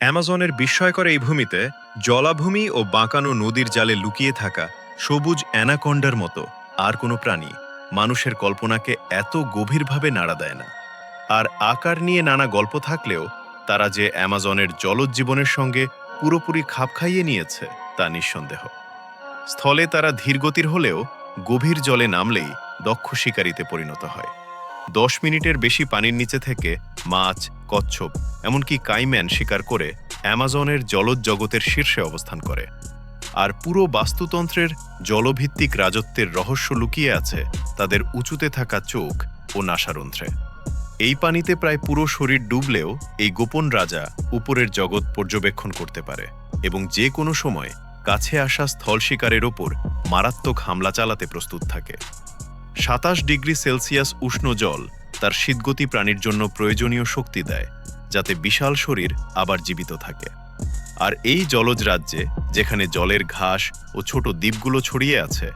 অ্যামাজনের বিস্ময়কর এই ভূমিতে জলাভূমি ও বাঁকানো নদীর জালে লুকিয়ে থাকা সবুজ অ্যানাকন্ডার মতো আর কোনো প্রাণী মানুষের কল্পনাকে এত গভীরভাবে নাড়া দেয় না। আর আকার নিয়ে নানা গল্প থাকলেও তারা যে অ্যামাজনের জলজ জীবনের সঙ্গে পুরোপুরি খাপ খাইয়ে নিয়েছে তা নিঃসন্দেহ। স্থলে তারা ধীরগতির হলেও গভীর জলে নামলেই দক্ষ শিকারিতে পরিণত হয়। 10 মিনিটের বেশি পানির নিচে থেকে মাছ, কচ্ছপ, এমনকি কাইম্যান শিকার করে অ্যামাজনের জলজ জগতের শীর্ষে অবস্থান করে। আর পুরো বাস্তুতন্ত্রের জলভিত্তিক রাজত্বের রহস্য লুকিয়ে আছে তাদের উঁচুতে থাকা চোখ ও নাসারন্ধ্রে। এই পানিতে প্রায় পুরো শরীর ডুবলেও এই গোপন রাজা উপরের জগৎ পর্যবেক্ষণ করতে পারে এবং যে কোনো সময় কাছে আসা স্থল শিকারের ওপর মারাত্মক হামলা চালাতে প্রস্তুত থাকে। 27 ডিগ্রি সেলসিয়াস উষ্ণ জল তার শীতগতি প্রাণীর জন্য প্রয়োজনীয় শক্তি দেয়, যাতে বিশাল শরীর আবার জীবিত থাকে। আর এই জলজ রাজ্যে, যেখানে জলের ঘাস ও ছোট দ্বীপগুলো ছড়িয়ে আছে,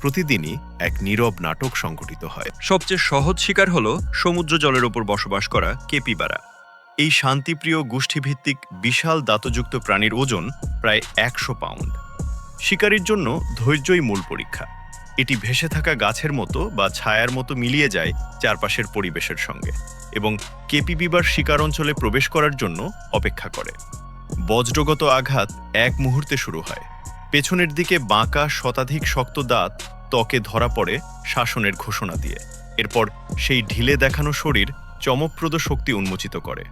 প্রতিদিনই এক নীরব নাটক সংঘটিত হয়। সবচেয়ে সহজ শিকার হলো সমুদ্র জলের ওপর বসবাস করা কেপিবারা। এই শান্তিপ্রিয় গোষ্ঠীভিত্তিক বিশাল দাঁতযুক্ত প্রাণীর ওজন প্রায় 100 পাউন্ড। শিকারীর জন্য ধৈর্যই মূল পরীক্ষা। এটি ভেসে থাকা গাছের মতো বা ছায়ার মতো মিলিয়ে যায় চারপাশের পরিবেশের সঙ্গে এবং কেপিবিবার শিকার অঞ্চলে প্রবেশ করার জন্য অপেক্ষা করে। বজ্রগত আঘাত এক মুহূর্তে শুরু হয়। পেছনের দিকে বাঁকা শতাধিক শক্ত দাঁত ত্বকে ধরা পড়ে শাসনের ঘোষণা দিয়ে। এরপর সেই ঢিলে দেখানো শরীর চমকপ্রদ শক্তি উন্মোচিত করে,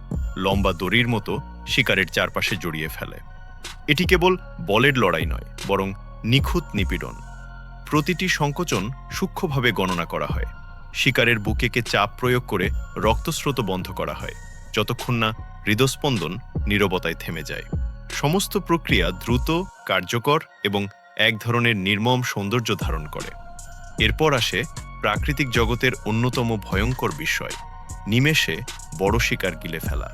লম্বা দড়ির মতো শিকারের চারপাশে জড়িয়ে ফেলে। এটি কেবল বলের লড়াই নয়, বরং নিখুঁত নিপীড়ন। প্রতিটি সংকোচন সূক্ষ্মভাবে গণনা করা হয়। শিকারের বুকেকে চাপ প্রয়োগ করে রক্তস্রোত বন্ধ করা হয়, যতক্ষণ না হৃদস্পন্দন নীরবতায় থেমে যায়। সমস্ত প্রক্রিয়া দ্রুত, কার্যকর এবং এক ধরনের নির্মম সৌন্দর্য ধারণ করে। এরপর আসে প্রাকৃতিক জগতের অন্যতম ভয়ঙ্কর বিষয়, নিমেষে বড় শিকার গিলে ফেলা।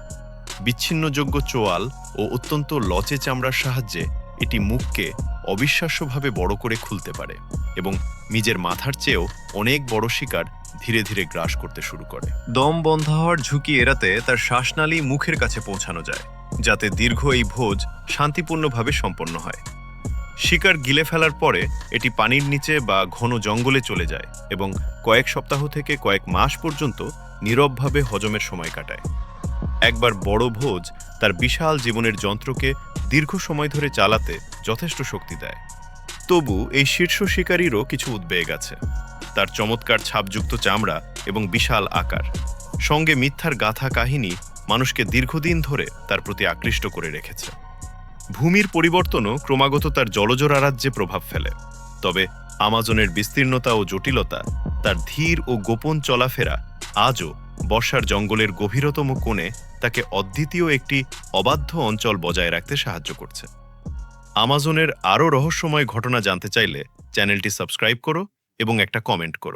বিচ্ছিন্নযোগ্য চোয়াল ও অত্যন্ত লচে চামড়ার সাহায্যে এটি মুখকে অবিশ্বাস্যভাবে বড় করে খুলতে পারে এবং নিজের মাথার চেয়েও অনেক বড় শিকার ধীরে ধীরে গ্রাস করতে শুরু করে। দম বন্ধ হওয়ার ঝুঁকি এড়াতে তার শ্বাসনালী মুখের কাছে পৌঁছানো যায়, যাতে দীর্ঘ এই ভোজ শান্তিপূর্ণভাবে সম্পন্ন হয়। শিকার গিলে ফেলার পরে এটি পানির নিচে বা ঘন জঙ্গলে চলে যায় এবং কয়েক সপ্তাহ থেকে কয়েক মাস পর্যন্ত নীরবভাবে হজমের সময় কাটায়। একবার বড় ভোজ তার বিশাল জীবনের যন্ত্রকে দীর্ঘ সময় ধরে চালাতে যথেষ্ট শক্তি দেয়। তবু এই শীর্ষ শিকারীরও কিছু উদ্বেগ আছে। তার চমৎকার ছাপযুক্ত চামড়া এবং বিশাল আকার, সঙ্গে মিথ্যার গাথা কাহিনী মানুষকে দীর্ঘদিন ধরে তার প্রতি আকৃষ্ট করে রেখেছে। ভূমির পরিবর্তনও ক্রমাগত তার জলজ রাজ্যে প্রভাব ফেলে। তবে আমাজনের বিস্তীর্ণতা ও জটিলতা, তার ধীর ও গোপন চলাফেরা আজও বর্ষার জঙ্গলের গভীরতম কোণে তাকে অদ্বিতীয় একটি অবাধ্য অঞ্চল বজায় রাখতে সাহায্য করছে। আমাজনের আরও রহস্যময় ঘটনা জানতে চাইলে চ্যানেলটি সাবস্ক্রাইব করো এবং একটা কমেন্ট করো।